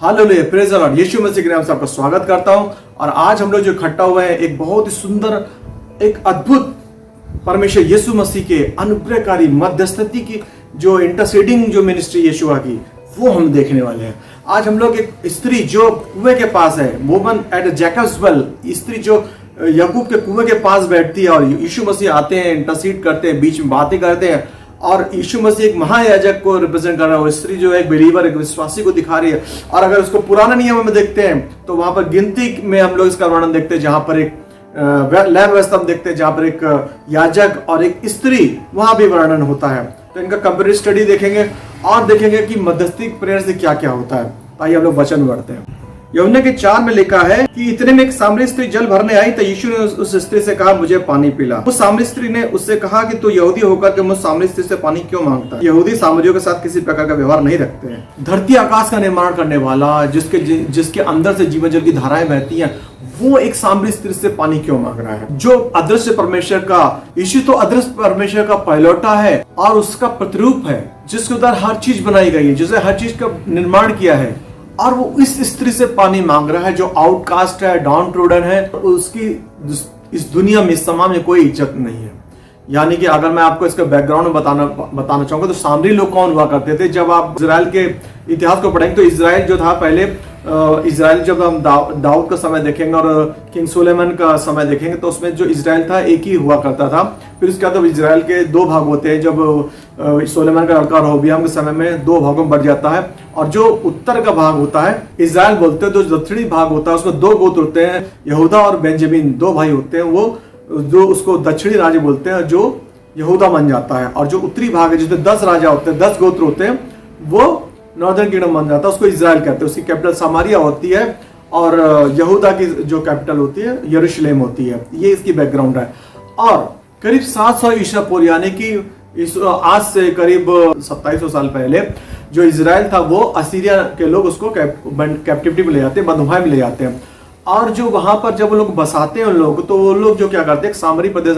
Hallelujah, praise the Lord. Yeshu Masih के नाम से आपका स्वागत करता हूं। और आज हम लोग जो इकट्ठा हुए हैं, एक बहुत ही सुंदर, एक अद्भुत परमेश्वर यीशु मसीह के अनुग्रहकारी मध्यस्थता की जो इंटरसीडिंग जो मिनिस्ट्री यीशुआ की, वो हम देखने वाले हैं। आज हम लोग एक स्त्री जो कुएं के पास है, वुमन एट जैकब्स वेल, स्त्री जो याकूब के कुएं के पास बैठती है और यीशु मसीह आते हैं, इंटरसीड करते हैं, बीच में बातें करते हैं। और यीशु मसीह एक महायाजक को रिप्रेजेंट कर रहा है। वो स्त्री जो है एक बिलीवर, एक विश्वासी को दिखा रही है। और अगर उसको पुराने नियम में देखते हैं तो वहां पर गिनती में हम लोग इसका वर्णन देखते हैं, जहां पर एक लैव व्यवस्था हम देखते हैं, जहां पर एक याजक और एक स्त्री, वहां भी वर्णन होता है। तो इनका कंपेरेटिव स्टडी देखेंगे और देखेंगे कि मध्यस्थी प्रेयर से क्या क्या होता है। आइए हम लोग वचन में बढ़ते हैं। यूहन्ना के 4 में लिखा है कि इतने में एक सामरी स्त्री जल भरने आई, तो यीशु ने उस स्त्री से कहा, मुझे पानी पिला। उस सामरी स्त्री ने उससे कहा कि तू यहूदी होकर के मुझ सामरी स्त्री से पानी क्यों मांगता है? यहूदी सामरियों के साथ किसी प्रकार का व्यवहार नहीं रखते हैं। धरती आकाश का निर्माण करने वाला, जिसके अंदर से जीवन जल की धाराएं बहती हैं, वो एक सामरी स्त्री से पानी क्यों मांग रहा है? जो अदृश्य परमेश्वर का, यीशु तो अदृश्य परमेश्वर का पहलौठा है और उसका प्रतिरूप है, जिसके द्वारा हर चीज बनाई गई है, जिसने हर चीज का निर्माण किया है। और वो इस स्त्री से पानी मांग रहा है जो आउटकास्ट है, डाउन ट्रोडन है। उसकी इस दुनिया में, इस समाज में कोई इज्जत नहीं है। यानी कि अगर मैं आपको इसका बैकग्राउंड में बताना चाहूंगा तो सामरी लोग कौन हुआ करते थे? जब आप इजराइल के इतिहास को पढ़ेंगे तो इजराइल जो था पहले, इजराइल जब हम दाऊद का समय देखेंगे और किंग सुलेमान का समय देखेंगे तो उसमें जो इजराइल था एक ही हुआ करता था। फिर उसके बाद इजराइल के दो भाग होते हैं। जब सुलेमान का लड़का रोबियाम के समय में 2 भागों में बढ़ जाता है। और जो उत्तर का भाग होता है इजराइल बोलते हैं, जो दक्षिणी भाग होता है उसमें 2 गोत्र होते हैं, यहूदा और बेंजामिन, 2 भाई होते हैं। वो जो उसको दक्षिणी राज्य बोलते हैं, जो यहूदा बन जाता है। और जो उत्तरी भाग है जिसमें 10 राजा होते हैं, 10 गोत्र होते हैं, वो नॉर्दर्न किंगडम बन जाता है। उसको इजराइल कहते हैं। उसकी कैपिटल समारिया होती है और यहूदा की जो कैपिटल होती है यरूशलेम होती है। ये इसकी बैकग्राउंड है। और करीब 700 ईसा पूर्व, यानी कि आज से करीब 2700 साल पहले जो इजराइल था, वो असीरिया के लोग उसको कैप्टिविटी में ले जाते हैं, बंधुआई में ले जाते हैं। और जो वहां पर जब वो लोग बसाते हैं उन लोग, तो वो लोग जो क्या करते हैं, सामरी प्रदेश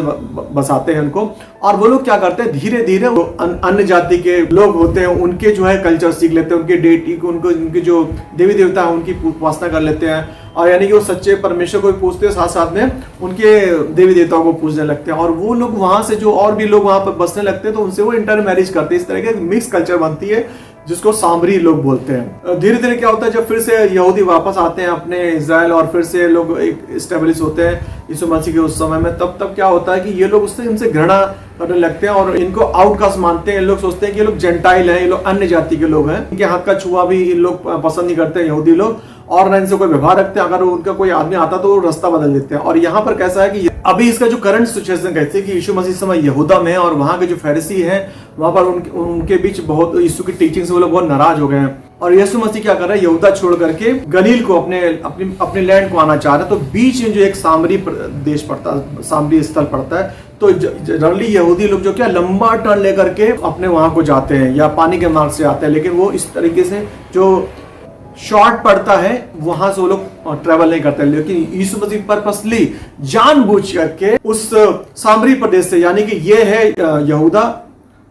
बसाते हैं उनको। और वो लोग क्या करते हैं, धीरे धीरे वो अन्य जाति के लोग होते हैं, उनके जो है कल्चर सीख लेते हैं, उनके डेटी को, उनके जो देवी देवता है उनकी उपासना कर लेते हैं। और यानी कि वो सच्चे परमेश्वर को भी पूछते हैं, साथ साथ में उनके देवी देवताओं को पूजने लगते हैं। और वो लोग वहां से जो और भी लोग वहां पर बसने लगते हैं तो उनसे वो इंटर मैरिज करते हैं। इस तरह की मिक्स कल्चर बनती है जिसको सामरी लोग बोलते हैं। धीरे धीरे क्या होता है, जब फिर से यहूदी वापस आते हैं अपने इजराइल और फिर से लोग एक स्टेब्लिश होते हैं यीशु मसीह के उस समय में, तब क्या होता है कि ये लोग उससे इनसे घृणा करने लगते हैं और इनको आउटकास्ट मानते हैं। लोग सोचते हैं कि ये लोग जेंटाइल हैं, ये लोग अन्य जाति के लोग हैं, इनके हाथ का छुआ भी इन लोग पसंद नहीं करते यहूदी लोग, और न इनसे कोई व्यवहार रखते हैं। अगर उनका कोई आदमी आता तो वो रास्ता बदल देते हैं। और यहाँ पर कैसा है कि अभी इसका जो करंट सिचुएशन कहते हैं कि यीशु मसीह समय यहूदा में, और वहां के जो फरीसी हैं वहां पर उनके बीच बहुत यीशु की टीचिंग से वो लोग बहुत नाराज हो गए हैं। और यीशु मसीह क्या कर रहे हैं, यहूदा छोड़ करके गलील को, अपने लैंड को आना चाह रहे हैं। तो बीच में जो एक सामरी देश पड़ता है, सामरी स्थल पड़ता है, तो जनरली यहूदी लोग जो क्या लंबा टर्न लेकर के अपने वहां को जाते हैं या पानी के मार्ग से आते हैं। लेकिन वो इस तरीके से जो शॉर्ट पड़ता है वहां से वो लोग ट्रेवल नहीं करते। लेकिन यीशु मसीह पर्पसली जानबूझ करके उस सामरी प्रदेश से, यानी कि ये है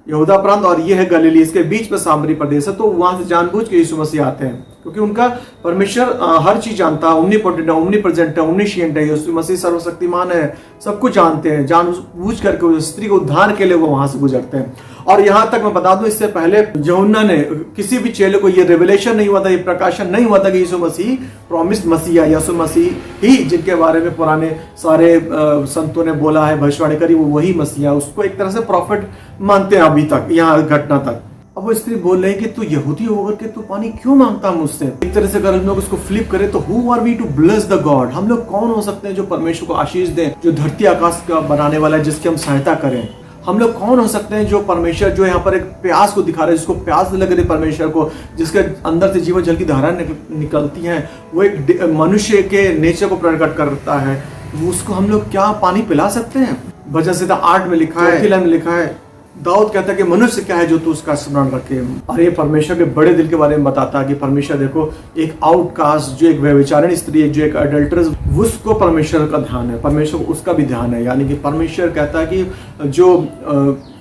यहूदा प्रांत और ये है गलीली, इसके बीच में सामरी प्रदेश है, तो वहां से जानबूझ के यीशु मसीह आते हैं। क्योंकि उनका परमेश्वर हर चीज जानता है, ओमनीपोटेंट है, ओमनीप्रेजेंट है, ओमनीशिएंट है। यीशु मसीह सर्वशक्तिमान है, सब कुछ जानते हैं। जानबूझ करके उस स्त्री को उद्धार के लिए वो वहां से गुजरते हैं। और यहां तक मैं बता दूं, इससे पहले यूहन्ना ने किसी भी चेले को ये रेवलेशन नहीं हुआ था, ये प्रकाशन नहीं हुआ था कि यीशु मसीह प्रॉमिस्ड मसीहा, यीशु मसीह ही जिनके बारे में पुराने सारे संतों ने बोला है, भविष्यवाणी करी, वो वही मसीहा, उसको एक तरह से प्रॉफिट मानते हैं अभी तक, यहाँ घटना तक। अब वो स्त्री बोल रही है कि तू यहूदी होकर के तू पानी क्यों मांगता मुझसे? एक तरह से अगर हम लोग उसको फ्लिप करें तो who are we to bless the God? हम लोग कौन हो सकते हैं जो परमेश्वर को आशीष दें, जो धरती आकाश का बनाने वाला है, जिसकी हम सहायता करें? हम लोग कौन हो सकते हैं जो परमेश्वर जो यहाँ पर एक प्यास को दिखा रहे हैं, जिसको प्यास लग रही है परमेश्वर को, जिसके अंदर से जीवन जल की धारा निकलती हैं, वो एक मनुष्य के नेचर को प्रकट करता है, उसको हम लोग क्या पानी पिला सकते हैं? भजन संहिता 8 में लिखा है, दाऊद कहता है कि मनुष्य क्या है जो तू उसका स्मरण रखे। और ये परमेश्वर के बड़े दिल के बारे में बताता है कि परमेश्वर देखो, एक आउटकास्ट, जो एक व्यभिचारिणी स्त्री है, जो एक अडल्टरस, उसको परमेश्वर का ध्यान है, परमेश्वर उसका भी ध्यान है। यानी कि परमेश्वर कहता है कि जो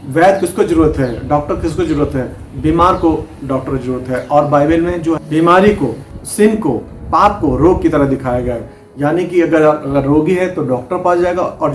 वैद्य किसको जरूरत है, डॉक्टर किसको जरूरत है, बीमार को डॉक्टर की जरूरत है। और बाइबल में जो बीमारी को सिन को, पाप को रोग की तरह दिखाया गया है। यानी कि अगर रोगी है तो डॉक्टर पास जाएगा, और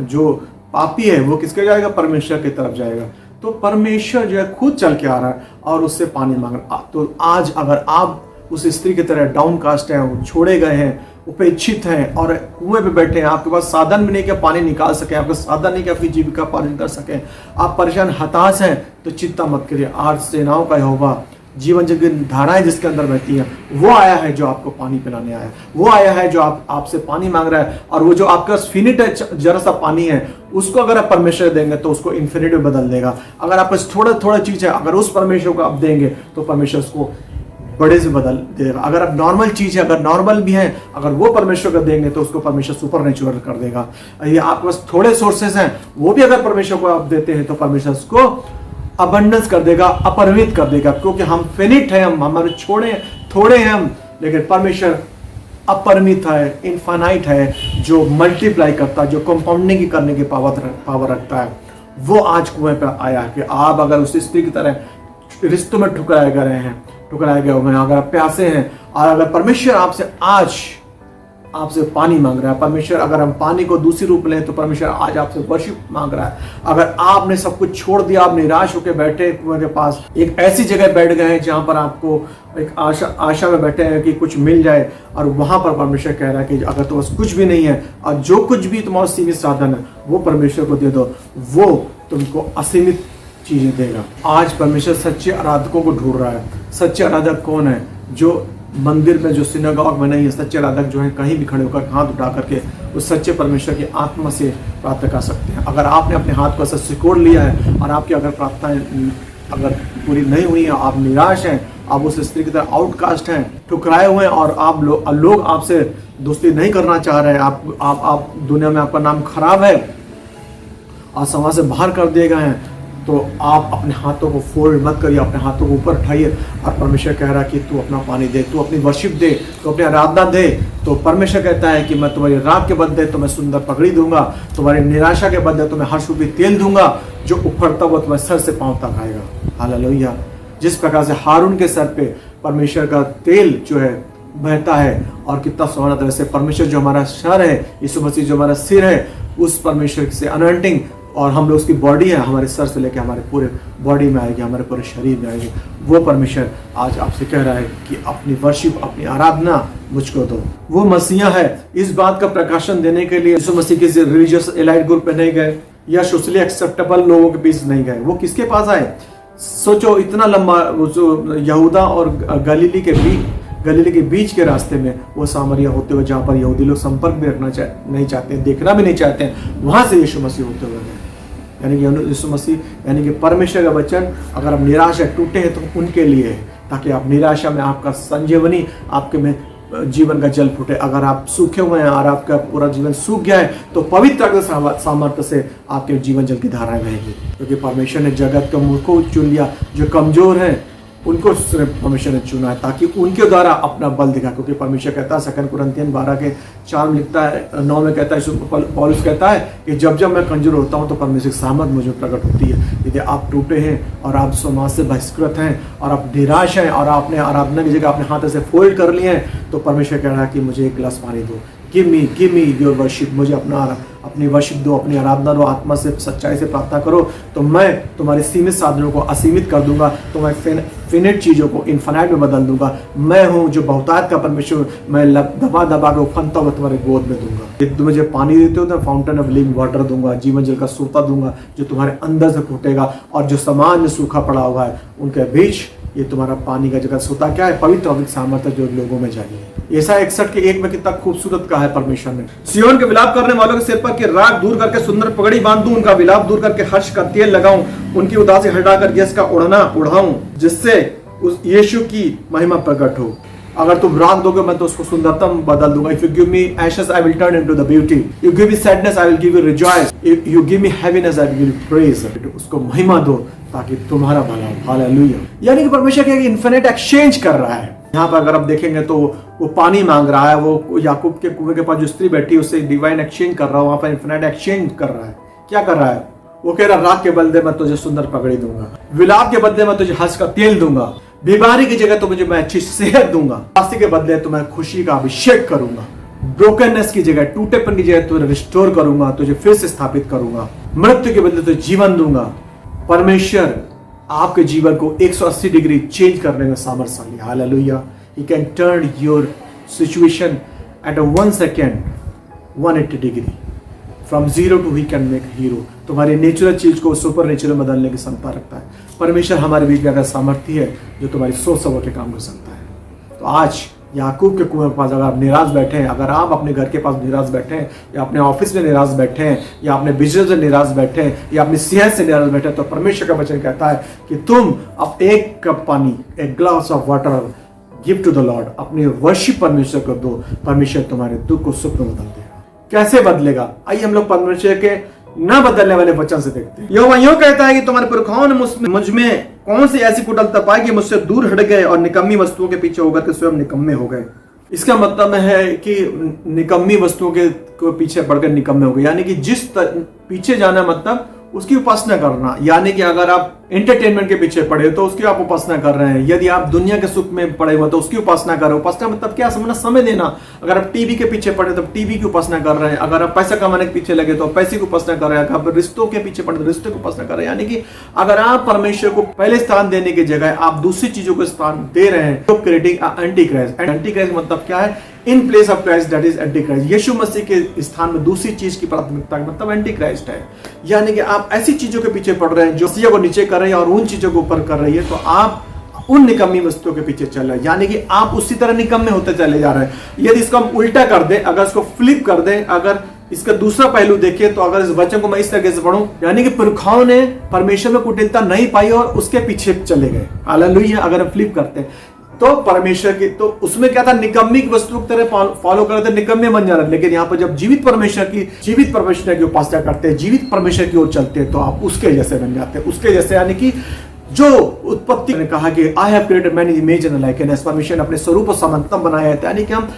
जो पापी है वो किसके जाएगा? परमेश्वर की तरफ जाएगा। तो परमेश्वर जो है खुद चल के आ रहा है और उससे पानी मांग रहा है। तो आज अगर आप उस स्त्री की तरह डाउनकास्ट हैं, वो छोड़े गए हैं, उपेक्षित हैं और कुएं पे बैठे हैं, आपके पास साधन भी नहीं कि पानी निकाल सके, आपका साधन नहीं कि आपकी जीविका पालन कर सके, आप परेशान हताश हैं, तो चिंता मत करिए। आज सेनाओं का यहोवा, जीवन जल की धाराएं जिसके अंदर बहती हैं, वो आया है जो आपको पानी पिलाने आया है। वो आया है जो आपसे पानी मांग रहा है। और वो जो आपके पास फिनिट है, जरा सा पानी है, उसको अगर आप परमेश्वर देंगे तो उसको इन्फिनिट में बदल देगा। अगर आपके पास थोड़ा थोड़ा चीज है, अगर उस परमेश्वर को आप देंगे तो परमेश्वर उसको बड़े से बदल देगा। अगर आप नॉर्मल चीज है, अगर नॉर्मल भी है, अगर वो परमेश्वर को देंगे तो उसको परमेश्वर सुपर नेचुरल कर देगा। ये आपके पास थोड़े सोर्सेस हैं, वो भी अगर परमेश्वर को आप देते हैं तो परमेश्वर उसको अबंडेंस कर देगा, अपरिमित कर देगा। क्योंकि हम फिनिट है, हम हमारे थोड़े हैं हम, लेकिन परमेश्वर अपरिमित है, इनफाइनाइट है, जो मल्टीप्लाई करता है, जो कंपाउंडिंग करने की पावर रखता है। वो आज कुएं पर आया कि आप अगर उस स्त्री की तरह रिश्तों में ठुकराए गए हैं, ठुकराए गए हुए हैं, अगर आप प्यासे हैं और अगर परमेश्वर आपसे पानी मांग रहा है, परमेश्वर अगर हम पानी को दूसरी रूप लें तो परमेश्वर आज आपसे वर्शिप मांग रहा है। अगर आपने सब कुछ छोड़ दिया, आप निराश होकर बैठे कुएं के पास, एक ऐसी जगह बैठ गए हैं जहां पर आपको एक आशा में बैठे हैं कि कुछ मिल जाए, और वहां पर परमेश्वर कह रहा है कि अगर तुम्हारे कुछ भी नहीं है और जो कुछ भी तुम्हारा सीमित साधन है वो परमेश्वर को दे दो, वो तुमको असीमित चीजें देगा। आज परमेश्वर सच्चे आराधकों को ढूंढ रहा है। सच्चे आराधक कौन है? जो मंदिर में, जो सिनेगॉग में नहीं है। सच्चे आराधक जो है कहीं भी खड़े होकर हाथ उठा करके उस सच्चे परमेश्वर की आत्मा से प्रार्थना कर सकते हैं। अगर आपने अपने हाथ को ऐसा सिकोड़ लिया है और आपकी अगर प्रार्थनाएं अगर पूरी नहीं हुई है, आप निराश हैं, आप उस स्त्री की तरह आउटकास्ट हैं, ठुकराए हुए हैं, और आप लोग आपसे दोस्ती नहीं करना चाह रहे हैं, आप दुनिया में आपका नाम खराब है और समाज से बाहर कर दिए गए हैं, तो आप अपने हाथों को फोल्ड मत करिए, अपने हाथों को ऊपर उठाइए। और परमेश्वर कह रहा है कि तू अपना पानी दे, तू अपनी वर्शिप दे, तू अपनी आराधना दे। तो परमेश्वर कहता है कि मैं तुम्हारी रात के बदले तुम्हें सुंदर पगड़ी दूंगा, तुम्हारी निराशा के बदले तुम्हें हर्षरूपी तेल दूंगा, जो उफड़ता हुआ तुम्हें सर से पांव तक आएगा। हालेलुया। जिस प्रकार से हारून के सर पे परमेश्वर का तेल जो है बहता है, और कितना सोना तरह से परमेश्वर जो हमारा सर है, यीशु मसीह जो हमारा सिर है, उस परमेश्वर से अनॉइंटिंग, और हम लोग उसकी बॉडी है, हमारे सर से लेकर हमारे पूरे बॉडी में आएगी, हमारे पूरे शरीर में आएगी। वो परमेश्वर आज आपसे कह रहा है कि अपनी वर्शिप, अपनी आराधना मुझको दो। वो मसीहा है। इस बात का प्रकाशन देने के लिए यीशु मसीह किसी रिलीजियस एलाइट ग्रुप में नहीं गए या सोशली एक्सेप्टेबल लोगों के बीच नहीं गए। वो किसके पास आए? सोचो, इतना लंबा, जो यहूदा और गलीली के बीच के रास्ते में वो सामरिया होते हुए, जहाँ पर यहूदी लोग संपर्क भी रखना नहीं चाहते, देखना भी नहीं चाहते हैं, वहां से यीशु मसीह होते हुए गए। यानी कि यीशु मसीह, यानी कि परमेश्वर का वचन, अगर आप निराश है, टूटे हैं, तो उनके लिए है, ताकि आप निराशा में आपका संजीवनी, आपके में जीवन का जल फूटे। अगर आप सूखे हुए हैं और आपका पूरा जीवन सूख गया है, तो पवित्र सामर्थ्य से आपके जीवन जल की धाराएं बहेगी। क्योंकि परमेश्वर ने जगत के मूर्खों को चुन लिया, जो कमजोर हैं उनको परमेश्वर ने चुना है, ताकि उनके द्वारा अपना बल दिखा। क्योंकि परमेश्वर कहता है 2 कुरिन्थियन 12:4 में लिखता है, 9 में कहता है, पौलुस कहता है कि जब मैं कमजोर होता हूं तो परमेश्वर की सामर्थ मुझे प्रकट होती है। यदि आप टूटे हैं और आप समाज से बहिष्कृत हैं और आप निराश हैं और आपने आराधना की जगह अपने हाथ से फोल्ड कर लिए हैं, तो परमेश्वर कह रहा है कि मुझे एक गिलास पानी दो, गिव मी योर वर्शिप, मुझे अपनी वर्शिप दो, अपनी आराधना दो, आत्मा से सच्चाई से प्रार्थना करो, तो मैं तुम्हारे सीमित साधनों को असीमित कर दूंगा, तुम्हारे फिनिट चीजों को इन्फिनाइट में बदल दूंगा। मैं हूं जो बहुतायत का परमेश्वर, मैं दबा के उफनता हुआ तुम्हारे गोद में दूंगा। यदि तुम मुझे पानी देते हो तो फाउंटेन ऑफ लिविंग वाटर दूंगा, जीवन जल का सोता दूंगा, जो तुम्हारे अंदर से फूटेगा, और जो समाज में सूखा पड़ा हुआ है उनके बीच ये तुम्हारा पानी का जगह सोता क्या है? पवित्र सामर्थ्य जो लोगों में जाएगी। ऐसा 61:1 में कितना खूबसूरत कहा है परमेश्वर ने, सिय्योन के विलाप करने वालों के सिर पर के राग दूर करके सुंदर पगड़ी बांधूं, उनका विलाप दूर करके हर्ष का तेल लगाऊं, उनकी उदासी हटाकर यश का ओढ़ना उड़ाऊं, जिससे उस यीशु की महिमा प्रकट हो। अगर तुम राग दोगे मैं तो उसको सुंदरता में बदल दूंगा। If you give me ashes, I will turn into the beauty. You give me sadness, I will give you rejoice. If you give me heaviness, I will give you praise. उसको महिमा दो ताकि तुम्हारा भला हो। हालेलुया। यानी कि परमेश्वर के इन्फिनिट एक्सचेंज कर रहा है। यहाँ पर अगर आप देखेंगे तो वो पानी मांग रहा है, वो याकूब के कुएं के पास जो स्त्री बैठी है उससे डिवाइन एक्सचेंज कर रहा है, वहां पर इन्फिनिट एक्सचेंज कर रहा है। क्या कर रहा है? वो कह रहा राग के बदले मैं तुझे सुंदर पगड़ी दूंगा, विलाप के बदले मैं तुझे हर्ष का तेल दूंगा, बीमारी की जगह तो मैं अच्छी सेहत दूंगा, उदासी के बदले तो मैं खुशी का अभिषेक करूंगा, ब्रोकननेस की जगह, टूटेपन की जगह तुझे रिस्टोर करूंगा, तुझे फिर से स्थापित करूंगा, मृत्यु के बदले तुझे जीवन दूंगा। परमेश्वर आपके जीवन को 180 डिग्री चेंज करने में सामर्थ्यशाली। Hallelujah. He can turn your situation at 1 second 180 degree, from zero to he can make hero. तुम्हारी नेचुरल चीज को सुपर नेचुरल बदलने की क्षमता रखता है। परमेश्वर हमारे बीच में अगर सामर्थ्य है जो तुम्हारी सोच समझ के काम कर सकता है। तो आज याकूब के कुएं के पास अगर आप निराश बैठे हैं, अगर आप अपने घर के पास निराश बैठे हैं, या अपने ऑफिस में निराश बैठे हैं, या अपने बिजनेस में निराश बैठे हैं, या अपनी सेहत से निराश बैठे हैं, तो परमेश्वर का वचन कहता है कि तुम अब एक कप पानी, एक glass of water give to the Lord, अपने वर्शिप परमेश्वर को दो, परमेश्वर तुम्हारे दुख को सुख में बदल देगा। कैसे बदलेगा? आइए हम लोग परमेश्वर के न बदलने वाले वचन से देखते हैं। यहोवा यूं कहता है कि तुम्हारे पुरखाओं ने मुझ में कौन सी ऐसी कुटिलता पाई कि मुझसे दूर हट गए और निकम्मी वस्तुओं के पीछे होकर के स्वयं निकम्मे हो गए। इसका मतलब है कि निकम्मी वस्तुओं के पीछे पड़कर निकम्मे हो गए, यानी कि जिस पीछे जाना मतलब उसकी उपासना करना। यानी कि अगर आप एंटरटेनमेंट के पीछे पड़े तो उसकी आप उपासना कर रहे हैं, यदि आप दुनिया के सुख में पड़े हुए तो उसकी उपासना कर रहे हो। उपासना मतलब क्या समझना? समय देना। अगर आप टीवी के पीछे पड़े तो टीवी की उपासना कर रहे हैं, अगर आप पैसा कमाने के पीछे लगे तो पैसे की उपासना कर रहे हैं, अगर आप रिश्तों के पीछे पड़े तो रिश्तों की उपासना कर रहे हैं। यानी कि अगर आप परमेश्वर को पहले स्थान देने की जगह आप दूसरी चीजों को स्थान दे रहे हैं तो creating anti Christ. Anti Christ मतलब क्या है? In place of Christ, that is anti Christ. Yeshu Masih के स्थान में दूसरी चीज की प्राथमिकता मतलब एंटी क्राइस्ट है। यानी कि आप ऐसी चीजों के पीछे पड़ रहे हैं जो मसीह को नीचे कर रही है और उन चीजों को ऊपर कर रही है, तो आप उन निकम्मी वस्तुओं के पीछे चल रहे हैं। यानी कि आप उसी तरह निकम्मे होते चले जा रहे हैं। यदि इसको हम उल्टा कर दें, अगर इसको फ्लिप कर दें, अगर इसका दूसरा पहलू देखिए, तो अगर इस वचन को मैं इस तरीके से पढ़ूं, यानी कि पुरखाओं ने परमेश्वर में कुटिलता नहीं पाई और उसके पीछे चले गए। हालेलुया। अगर हम फ्लिप करते हैं तो परमेश्वर की, तो उसमें क्या था? निकम्मी की वस्तु की तरह फॉलो कर रहे थे, निकम्मे बन जा रहे थे। लेकिन यहाँ पर जब जीवित परमेश्वर की उपासना करते हैं, जीवित परमेश्वर की ओर चलते हैं, तो आप उसके जैसे बन जाते हैं। उसके जैसे यानी कि जो उत्पत्ति ने कहा कि I have created man in image and likeness, परमेश्वर ने अपने स्वरूप और समानता बनाया है। यानी कि हम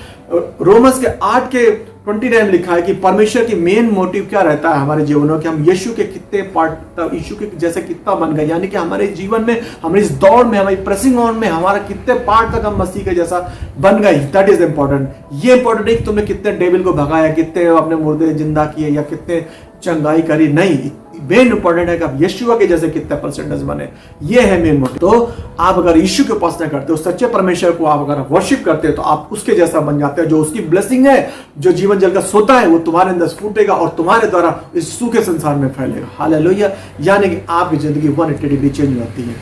रोमन्स के 8 के 29 में लिखा है कि परमेश्वर की मेन मोटिव क्या रहता है हमारे जीवनों के, हम यीशु के कितने पार्ट, यीशु के जैसे कितना बन गए। यानी कि हमारे जीवन में, हमारी इस दौड़ में, हमारी प्रेसिंग ऑन में हमारा कितने पार्ट तक हम मसीह के जैसा बन गए, दैट इज इंपॉर्टेंट। ये इंपॉर्टेंट नहीं कि तुमने कितने डेविल को भगाया, कितने अपने मुर्दे जिंदा किए, या कितने चंगाई करी, नहीं। मेन इंपॉर्टेंट है कि आप यीशु के जैसे कितने परसेंटेज बने, ये है मेन मोटिव। तो आप अगर यीशु की उपासना करते हो, सच्चे परमेश्वर को आप अगर वर्शिप करते हो, तो आप उसके जैसा बन जाते हैं। जो उसकी ब्लेसिंग है, जो जीवन जल का सोता है, वो तुम्हारे अंदर फूटेगा और तुम्हारे द्वारा इस सूखे संसार में फैलेगा। हालेलुया। यानी कि आपकी जिंदगी 180 डिग्री चेंज होती है।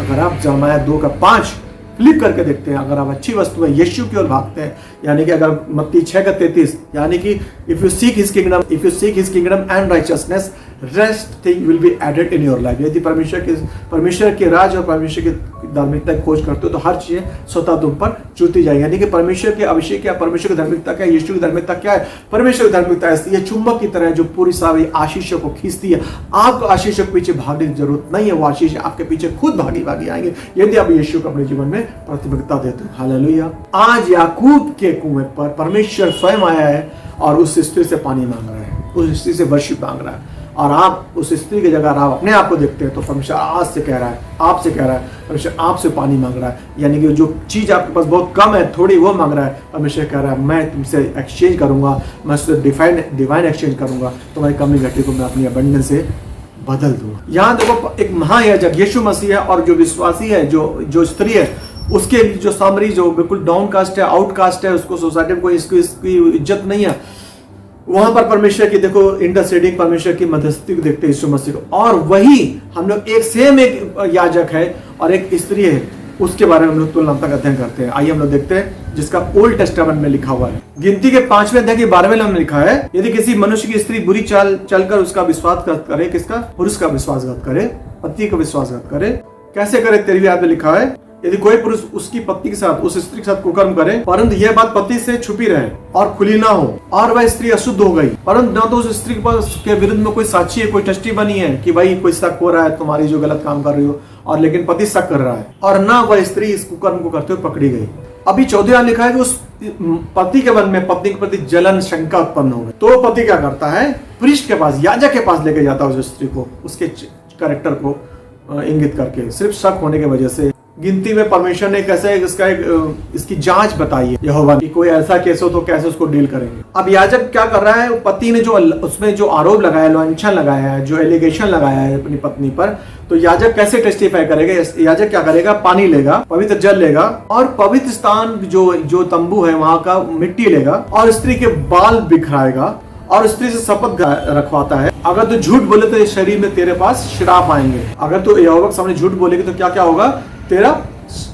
अगर आप जमाया 2:5 फ्लिप करके देखते हैं, अगर आप अच्छी वस्तु है यीशु की ओर भागते हैं, यानी कि अगर मत्ती 6:33, यानी कि if you seek his kingdom and righteousness, rest thing will be added in your life. यदि परमेश्वर के राज और परमेश्वर की धार्मिकता की खोज करते हो तो हर चीजें स्वतः तुम पर जुड़ती जाएगी। यानी कि परमेश्वर के अभिषेक क्या, परमेश्वर की धार्मिकता क्या, यीशु की धार्मिकता क्या है? परमेश्वर की धार्मिकता ऐसी है चुंबक की तरह जो पूरी सारी आशीषों को खींचती है। आपको आशीषों के पीछे भागने की जरूरत नहीं है, वो आशीष आपके पीछे खुद भागी आएंगे यदि आप यीशु को अपने जीवन में प्राथमिकता देते हो। हालेलुया। आज याकूब के कुएं पर परमेश्वर स्वयं आया है और उस स्त्री से पानी मांग रहा है, उस स्त्री से वर्शिप मांग रहा है। और आप उस स्त्री की जगह आप अपने आप को देखते हैं तो परमेश्वर आज से कह रहा है, आपसे कह रहा है, परमेश्वर आपसे पानी मांग रहा है। यानी कि जो चीज आपके पास बहुत कम है, थोड़ी, वो मांग रहा है। परमेश्वर कह रहा है मैं तुमसे एक्सचेंज करूंगा, मैं उससे डिवाइन एक्सचेंज करूंगा, तुम्हारी कमी घटी को मैं अपनी अबंडेंस से बदल दूंगा। यहाँ देखो एक महायाजक यीशु मसीह है और जो विश्वासी है, जो स्त्री है, उसके जो सामरी जो बिल्कुल डाउन कास्ट है, आउटकास्ट है, उसको सोसाइटी में कोई इसकी इज्जत नहीं है, वहां पर परमेश्वर की देखो इंटरसेडिंग, परमेश्वर की मध्यस्थी को देखते हैं यीशु मसीह को। और वही हम लोग एक याजक है और एक स्त्री है, उसके बारे में हम लोग तुलनात्मक अध्ययन करते हैं। आइए हम लोग देखते हैं जिसका ओल्ड टेस्टामेंट में लिखा हुआ है। गिनती के 5वें अध्याय के 12वें लाइन में लिखा है, यदि किसी मनुष्य की स्त्री बुरी चाल चलकर उसका विश्वासघात करे, किसका? पुरुष का विश्वासघात करे, पति का विश्वासघात करे। कैसे करे? 13वीं आयत में लिखा है, यदि कोई पुरुष उसकी पत्नी के साथ, उस स्त्री के साथ कुकर्म करे, परंतु यह बात पति से छुपी रहे और खुली ना हो, और वह स्त्री अशुद्ध हो गई, परंतु न तो उस स्त्री के विरुद्ध में कोई साक्षी है, कोई टेस्टी बनी है कि भाई कोई शक हो रहा है तुम्हारी जो गलत काम कर रही हो, और लेकिन पति शक कर रहा है, और ना वह स्त्री इस कुकर्म को करते हुए पकड़ी गई। अभी 14वां लिखा है कि उस पति के मन में पत्नी के प्रति जलन, शंका उत्पन्न हो गई, तो पति क्या करता है? प्रीस्ट के पास, याजक के पास लेके जाता है उस स्त्री को, उसके कैरेक्टर को इंगित करके, सिर्फ शक होने की वजह से गिनती में परमेश्वर ने कैसे इसकी जांच बताई है यहोवा की, कोई ऐसा केस हो तो कैसे उसको डील करेंगे। अब याजक क्या कर रहा है, पति ने जो उसमें जो आरोप लगाया, लांछन लगाया है, जो एलिगेशन लगाया है अपनी पत्नी पर, तो याजक कैसे टेस्टिफाई करेगा? याजक क्या करेगा, पानी लेगा, पवित्र जल लेगा और पवित्र स्थान जो तंबू है वहां का मिट्टी लेगा और स्त्री के बाल बिखराएगा और स्त्री से शपथ रखवाता है, अगर तू झूठ बोले तो इस शरीर में तेरे पास श्राप आएंगे। अगर तू यहोवा के सामने झूठ बोलेगी तो क्या क्या होगा, तेरा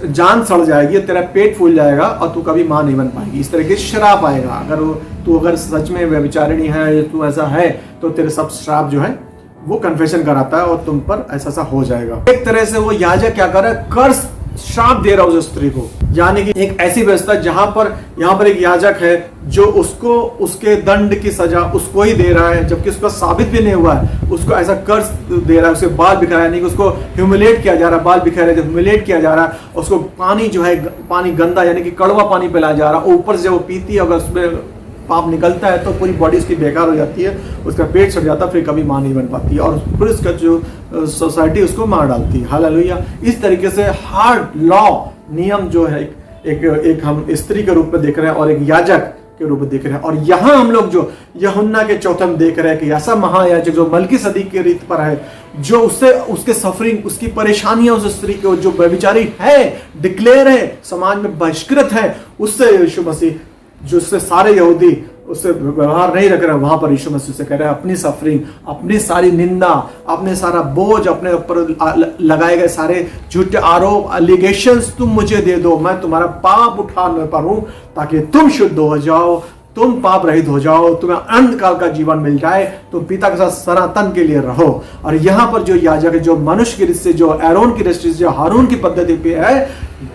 जान सड़ जाएगी, तेरा पेट फूल जाएगा और तू कभी मां नहीं बन पाएगी। इस तरह के श्राप आएगा। अगर सच में व्यभिचारिणी है, तू ऐसा है, तो तेरे सब श्राप जो है वो कन्फेशन कराता है और तुम पर ऐसा हो जाएगा। एक तरह से वो याजक क्या कर रहा है, कर्ज श्राप दे रहा है उस स्त्री को। यानी कि एक ऐसी व्यवस्था जहां पर यहाँ पर एक याजक है जो उसको उसके दंड की सजा उसको ही दे रहा है, जबकि उसका साबित भी नहीं हुआ है, उसको ऐसा कर्ज दे रहा है, उसके बाल बिखरा है, नहीं कि उसको ह्यूमिलेट किया जा रहा है, बाल बिखरे ह्यूमिलेट किया जा रहा है, उसको पानी जो है पानी गंदा यानी कि कड़वा पानी पिलाया जा रहा है, ऊपर से जब वो पीती है अगर उसमें पाप निकलता है तो पूरी बॉडी उसकी बेकार हो जाती है, उसका पेट सड़ जाता है, फिर कभी मां नहीं बन पाती है और फिर उसका जो सोसाइटी उसको मार डालती है। हालेलुया। इस तरीके से हार्ड लॉ नियम जो है एक हम स्त्री के रूप में देख रहे हैं और एक याजक के रूप में देख रहे हैं। और यहाँ हम लोग जो यूहन्ना के चौथे में देख रहे हैं कि ऐसा महायाजक जो मलकीसदीक की रीत पर है, जो उसके सफरिंग, उसकी परेशानियां उस स्त्री को जो व्यभिचारी है, डिक्लेयर है, समाज में बहिष्कृत है, उससे यीशु मसीह जो उससे सारे यहूदी उससे व्यवहार नहीं रख रहे, वहां पर यीशु मसीह से कह रहे हैं अपनी सफरिंग, अपनी सारी निंदा, अपने सारा बोझ, अपने ऊपर लगाए गए सारे झूठे आरोप, एलिगेशंस तुम मुझे दे दो, मैं तुम्हारा पाप उठाने पर हूं ताकि तुम शुद्ध हो जाओ, तुम पाप रहित हो जाओ, तुम्हें अनंत काल का जीवन मिल जाए, तुम पिता के साथ सनातन के लिए रहो। और यहाँ पर जो याजक है, जो मनुष्य की दृष्टि से, जो एरोन की दृष्टि से, जो हारून की पद्धति पे है,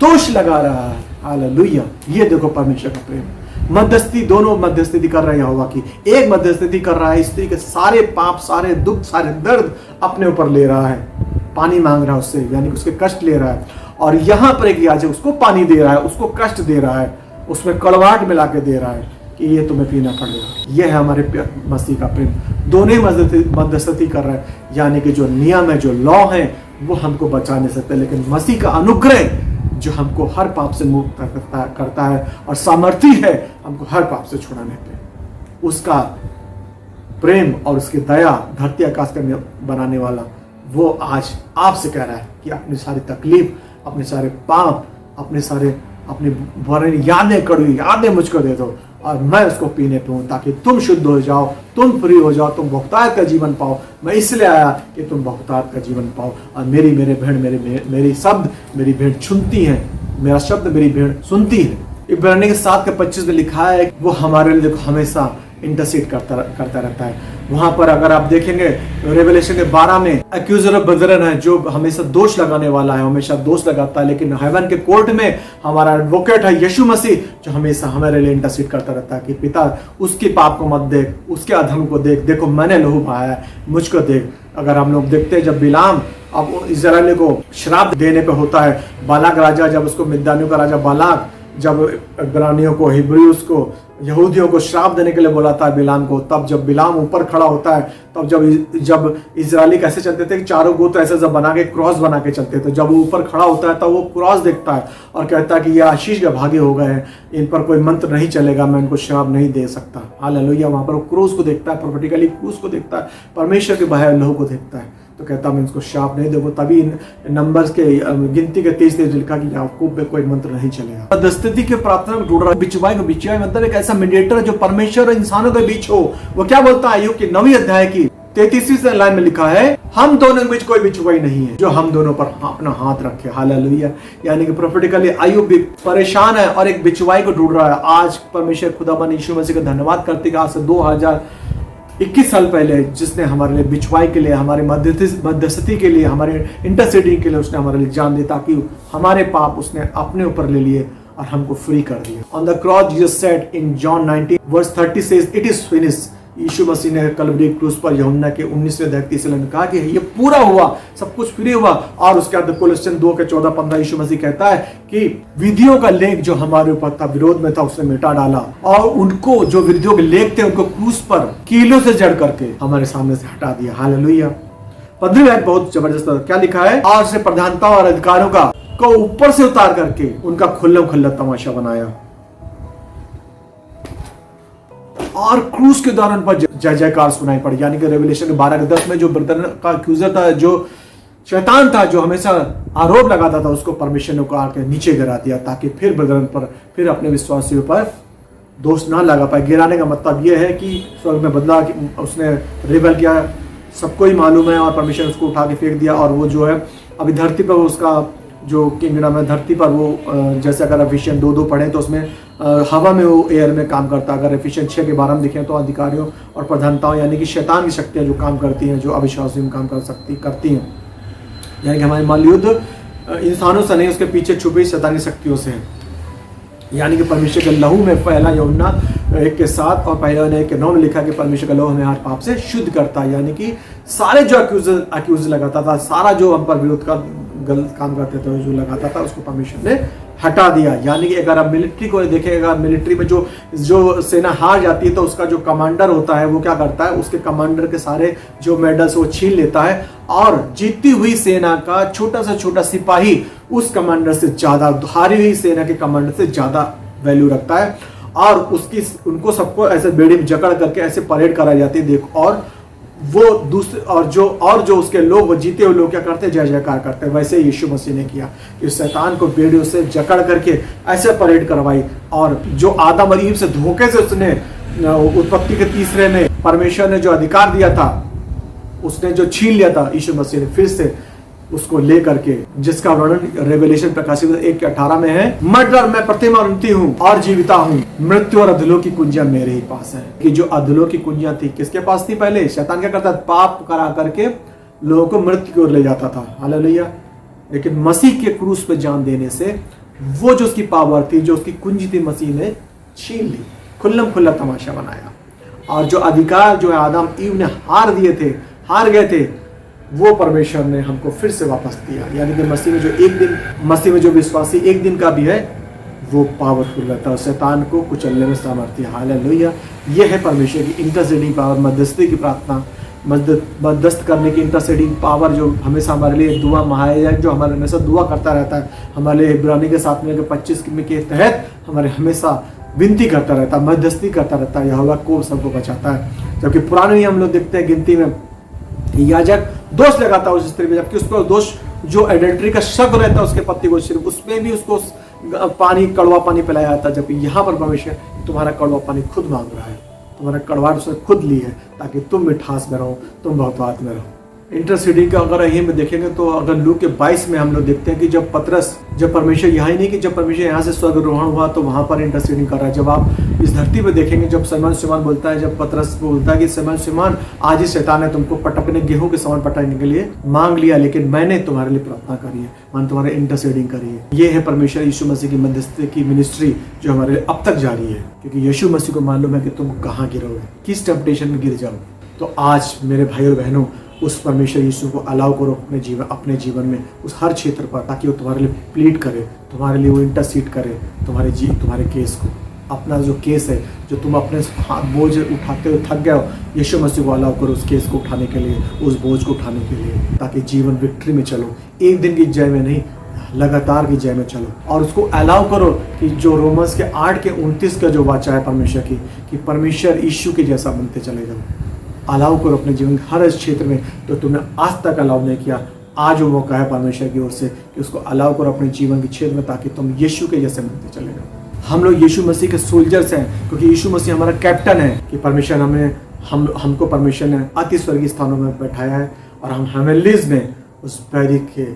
दोष लगा रहा है। हालेलुया। ये देखो परमेश्वर का प्रेम। मध्यस्थी, दोनों मध्यस्थी कर रहे हैं यहोवा की। एक मध्यस्थी कर रहा है, स्त्री के सारे पाप, सारे दुख, सारे दर्द अपने ऊपर ले रहा है, पानी मांग रहा है उससे, यानी कि उसके कष्ट ले रहा है। और यहां पर एक याजक उसको पानी दे रहा है, उसको कष्ट दे रहा है, उसमें कड़वाहट मिला के दे रहा है कि ये तुम्हें पीना पड़ेगा। यह है हमारे मसीह का प्रेम। दोनों ही मध्यस्थी कर रहा है, यानी कि जो नियम है, जो लॉ है, वो हमको बचा नहीं सकते, लेकिन मसीह का अनुग्रह जो हमको हर पाप से मुक्त करता है और सामर्थ्य है हमको हर पाप से छुड़ाने पे। उसका प्रेम और उसकी दया धरती आकाश का बनाने वाला, वो आज आपसे कह रहा है कि अपनी सारी तकलीफ, अपने सारे पाप, अपनी बुरी यादें, कड़वी यादें मुझको दे दो और मैं उसको पीने पे हूं ताकि तुम शुद्ध हो जाओ, तुम फ्री हो जाओ, तुम बहुतायत का जीवन पाओ। मैं इसलिए आया कि तुम बहुतायत का जीवन पाओ। और मेरी शब्द मेरी भेड़ सुनती है, मेरा शब्द मेरी भेड़ सुनती है। इब्रानी के 7:25 में लिखा है वो हमारे लिए देखो हमेशा इंटरसीड करता रहता है। वहां पर अगर आप देखेंगे रेवलेशन के 12 में एक्यूजर ऑफ ब्रदरन है, जो हमेशा दोष लगाने वाला है, हमेशा दोष लगाता है, लेकिन हेवन के कोर्ट में हमारा एडवोकेट है यीशु मसीह, जो हमेशा हमारे लिए इंटरसीड करता रहता है कि पिता उसके पाप को मत देख, उसके अधर्म को देख, देखो मैंने लहू बहाया है, मुझको देख। अगर हम लोग देखते हैं जब बिलाम अब इस्राएलियों को श्राप देने पे होता है, बालाक राजा जब उसको मिद्यानियों का राजा बालाक जब इब्रानियों को, हिब्रूस को, यहूदियों को श्राप देने के लिए बुलाता है बिलाम को, तब जब बिलाम ऊपर खड़ा होता है, तब जब इजरायली कैसे चलते थे, चारों गोत्र ऐसे जब बना के क्रॉस बना के चलते थे, जब वो ऊपर खड़ा होता है तब वो क्रॉस देखता है और कहता है कि ये आशीष के भागी हो गए हैं, इन पर कोई मंत्र नहीं चलेगा, मैं इनको श्राप नहीं दे सकता। हालेलुया। वहां पर वो क्रूस को देखता है, प्रोफेटिकली क्रूस को देखता है, परमेश्वर के बहाए लहू को देखता है, तो कहता मैं इसको शाप नहीं दूंगा। तभी नंबर्स के गिनती के 23 लिखा कि याकूब पे कोई मंत्र नहीं चलेगा। मध्यस्थी के प्रार्थना में ढूंढ रहा है बिचवाई को। बिचवाई मतलब एक ऐसा मीडिएटर जो परमेश्वर और इंसानों के बीच हो। वो क्या बोलता है? अय्यूब की 9वीं अध्याय की 33वीं लाइन में लिखा है, हम दोनों के बीच कोई बिचवाई नहीं है जो हम दोनों पर अपना हाथ रखे। हालेलुया। यानी कि प्रोफेटिकली अय्यूब भी परेशान है और एक बिचवाई को ढूंढ रहा है। आज परमेश्वर खुदावन यीशु मसीह का धन्यवाद करते कि आज से 2021 साल पहले जिसने हमारे लिए बिछवाई के लिए, हमारे मध्यस्थी के लिए, हमारे इंटरसीडिंग के लिए उसने हमारे लिए जान दी, ताकि हमारे पाप उसने अपने ऊपर ले लिए और हमको फ्री कर दिया। On the cross Jesus said in John 19:30 says it is finished. Yeshu Masih ने कलवरी क्रूस पर यूहन्ना के 19वें अध्याय 30 में कहा कि ये पूरा हुआ, सब कुछ फ्री हुआ। और उसके बाद कोलोसियन 2:14-15 यीशु मसीह कहता है कि विधियों का लेख जो हमारे ऊपर था, विरोध में था, उसने मिटा डाला और उनको जो विधियों के लेख थे उनको क्रूस पर कीलों से जड़ करके हमारे सामने से हटा दिया। हालेलुया। 15वीं आयत बहुत जबरदस्त है। क्या लिखा है? और से प्रधानता और अधिकारों का को ऊपर से उतार करके उनका खुल्लम खुल्ला तमाशा बनाया और क्रूस के दौरान पर जय जयकार सुनाई पड़ी। यानी कि रेवलेशन 12:10 में जो ब्रदर का एक्यूजर था, जो शैतान था, जो हमेशा आरोप लगाता था, उसको परमेश्वर ने आके नीचे गिरा दिया ताकि फिर ब्रदर पर, फिर अपने विश्वासियों पर दोष ना लगा पाए। गिराने का मतलब यह है कि स्वर्ग में बदला कि उसने रिबेल किया, सबको ही मालूम है, और परमेश्वर उसको उठा के फेंक दिया। और वो जो है अभी धरती पर उसका जो किंगडम है, धरती पर वो जैसे अगर एफिशिएंट 2:2 पढ़े तो उसमें हवा में वो एयर में काम करता है। अगर एफिशिएंट 6:12 में देखें तो अधिकारियों और प्रधानताओं यानी कि शैतान की शक्तियाँ जो काम करती हैं, जो अविश्वासियों में काम करती हैं, यानी कि हमारे मल्लयुद्ध इंसानों से नहीं, उसके पीछे छुपी शैतानी शक्तियों से है। यानी कि परमेश्वर के लहू में, पहला यूहन्ना 1:7 और पहला यूहन्ना 1:9 में लिखा कि परमेश्वर का लहू हमें हर पाप से शुद्ध करता है। यानी कि सारे जो अक्यूज लगाता था, सारा जो हम पर विरोध का गलत काम करते थे, जो लगाता था, उसको परमेश्वर ने हटा दिया। यानी कि अगर आप मिलिट्री को देखेगा, मिलिट्री में जो सेना हार जाती है तो उसका जो कमांडर होता है वो क्या करता है, उसके कमांडर के सारे जो मेडल्स वो छीन लेता है और जीती हुई सेना का छोटा से छोटा सिपाही उस कमांडर से ज्यादा, हारी हुई सेना के कमांडर से ज्यादा वैल्यू रखता है। और उनको सबको ऐसे बेड़ी में जकड़ करके ऐसे परेड कराई जाती है, देखो। और वो दूसरे और जो उसके लोग, वो जीते हुए लोग क्या करते हैं, जय जयकार करते हैं। वैसे यीशु मसीह ने किया कि शैतान को बेड़ियों से जकड़ करके ऐसे परेड करवाई। और जो आदम और ईव से धोखे से उसने उत्पत्ति के 3 में परमेश्वर ने जो अधिकार दिया था, उसने जो छीन लिया था, यीशु मसीह ने फिर से उसको ले करके, जिसका वर्णन रेवलेशन प्रकाशित 1:18 में है, मर मैं प्रतिमा उन्नति हूँ और जीविता हूँ, मृत्यु और अधलों की कुंजियां मेरे ही पास है। कि जो अधलों की कुंजियां थी किसके पास थी? पहले शैतान क्या करता था, पाप करा करके लोगों को मृत्यु की ओर ले जाता था। हालेलुया। लेकिन मसीह के क्रूस पे जान देने से वो जो उसकी पावर थी, जो उसकी कुंजी थी, मसीह ने छीन ली, खुल्लम खुल्ला तमाशा बनाया। और जो अधिकार जो आदम ईव ने हार गए थे, वो परमेश्वर ने हमको फिर से वापस दिया। यानी कि मसीह में जो विश्वासी एक दिन का भी है, वो पावरफुल रहता है, शैतान को कुचलने में सामर्थ्य। हालेलुया। ये है परमेश्वर की इंटरसेडिंग पावर, मध्यस्थी की प्रार्थना, मध्यस्थ करने की इंटरसेडिंग पावर, जो हमेशा हमारे लिए दुआ महायाजक जो हमारे हमेशा दुआ करता रहता है, हमारे लिए इब्रानी के 7:25 के तहत हमारे हमेशा विनती करता रहता है, मध्यस्थी करता रहता है, यहोवा को सबको बचाता है। जबकि पुराने नियम हम लोग देखते हैं गिनती में याजक दोष लगाता है उस स्त्री पे, जबकि उसको दोष जो एडल्ट्री का शक रहता है उसके पति को, सिर्फ उसमें भी उसको कड़वा पानी पिलाया जाता है। जबकि यहाँ पर परमेश्वर तुम्हारा कड़वा पानी खुद मांग रहा है, तुम्हारा कड़वाहट उसने खुद ली है ताकि तुम मिठास में रहो, तुम बहुतायत में रहो। इंटरसीडिंग का अगर यहीं में देखेंगे तो अगर लूक के 22 में हम लोग देखते हैं कि जब परमेश्वर यहाँ ही नहीं कि जब परमेश्वर यहाँ से स्वर्गारोहण हुआ तो वहां पर इंटरसीडिंग कर रहा है। जब आप इस धरती पे देखेंगे, जब शैतान बोलता है, जब पतरस बोलता है कि शैतान आज ही शैतान ने तुमको पटकने, गेहूं के समान पटकने के लिए मांग लिया, लेकिन मैंने तुम्हारे लिए प्रार्थना करी है, मैंने तुम्हारे इंटरसीडिंग करी है। ये है परमेश्वर यीशु मसीह की मध्यस्थी की मिनिस्ट्री जो हमारे लिए अब तक जारी है, क्योंकि यीशु मसीह को मालूम है कि तुम कहाँ गिरोगे, किस टेम्पटेशन में गिर जाओगे। तो आज मेरे भाई और बहनों, उस परमेश्वर यीशु को अलाउ करो अपने जीवन में, उस हर क्षेत्र पर, ताकि वो तुम्हारे लिए प्लीड करे, तुम्हारे लिए वो इंटरसीड करे, तुम्हारे केस को, अपना जो केस है, जो तुम अपने बोझ उठाते हुए थक गए हो, यीशु मसीह को अलाउ करो उस केस को उठाने के लिए, उस बोझ को उठाने के लिए, ताकि जीवन विक्ट्री में चलो, एक दिन की जय में नहीं, लगातार की जय में चलो। और उसको अलाउ करो कि जो रोमन्स के 8:29 का जो वाचा है परमेश्वर की, कि परमेश्वर यीशु के जैसा बनते चले जाओ। अलाउ करो अपने जीवन के हर क्षेत्र में, तो तुमने आज तक अलाउ नहीं किया, आज वो मौका है परमेश्वर की ओर से कि उसको अलाउ करो अपने जीवन के क्षेत्र में, ताकि तुम यीशु के जैसे बनते चले जाओ। हम लोग यीशु मसीह के सोल्जर्स हैं, क्योंकि यीशु मसीह हमारा कैप्टन है, कि परमेश्वर हमको परमेश्वर ने अति स्वर्गीय स्थानों में बैठाया है, और हम हेवेनलीज में उस बैरी के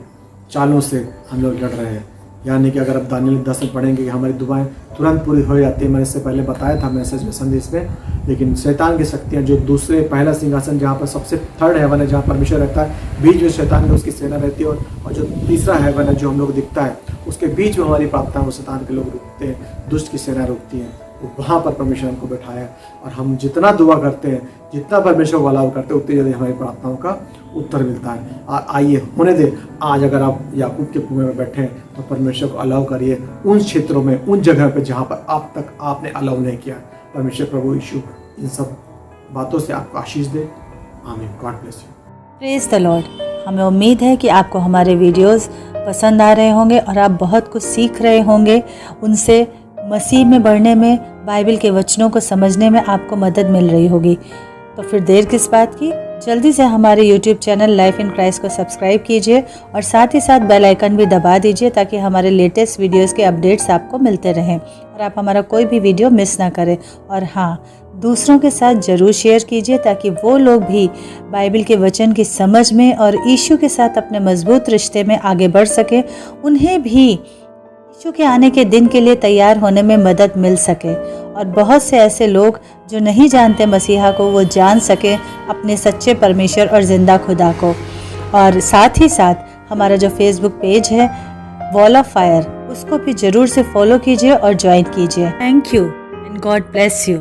चालों से हम लोग लड़ रहे हैं। यानी कि अगर आप दानियल 10 में पढ़ेंगे कि हमारी दुआएं तुरंत पूरी हो जाती है। मैंने इससे पहले बताया था मैसेज में, संदेश में। लेकिन शैतान की शक्तियां, जो पहला सिंहासन जहाँ पर सबसे थर्ड हेवन है, जहाँ परमेश्वर रहता है, बीच में शैतान की उसकी सेना रहती है, और जो तीसरा हेवन है जो हम लोग दिखता है, उसके बीच में हमारी प्रार्थना वो शैतान के लोग रुकते हैं, दुष्ट की सेना रुकती है। वहाँ पर परमेश्वर हमको बैठाया, और हम जितना दुआ करते हैं, जितना परमेश्वर को अलाउ करते हैं, उतनी जल्दी हमारी प्रार्थनाओं का उत्तर मिलता है। और आइए होने दे, आज अगर आप याकूब के कुएं में बैठे हैं तो परमेश्वर को अलाउ करिए उन क्षेत्रों में, उन जगह पे जहाँ पर अब तक आपने अलाउ नहीं किया। परमेश्वर प्रभु यीशु इन सब बातों से आपको आशीष दे। आमीन। God bless you. Praise the Lord. हमें उम्मीद है कि आपको हमारे वीडियोस पसंद आ रहे होंगे और आप बहुत कुछ सीख रहे होंगे। उनसे मसीह में बढ़ने में, बाइबल के वचनों को समझने में आपको मदद मिल रही होगी। तो फिर देर किस बात की, जल्दी से हमारे YouTube channel life in Christ को सब्सक्राइब कीजिए और साथ ही साथ बेल आइकन भी दबा दीजिए ताकि हमारे लेटेस्ट वीडियोस के अपडेट्स आपको मिलते रहें और आप हमारा कोई भी वीडियो मिस ना करें। और हाँ, दूसरों के साथ ज़रूर शेयर कीजिए ताकि वो लोग भी बाइबल के वचन की समझ में और यीशु के साथ अपने मजबूत रिश्ते में आगे बढ़ सके, उन्हें भी यीशु के आने के दिन के लिए तैयार होने में मदद मिल सके और बहुत से ऐसे लोग जो नहीं जानते मसीहा को, वो जान सके अपने सच्चे परमेश्वर और ज़िंदा खुदा को। और साथ ही साथ हमारा जो फेसबुक पेज है वॉल ऑफ फायर, उसको भी ज़रूर से फॉलो कीजिए और ज्वाइन कीजिए। Thank you and God bless you.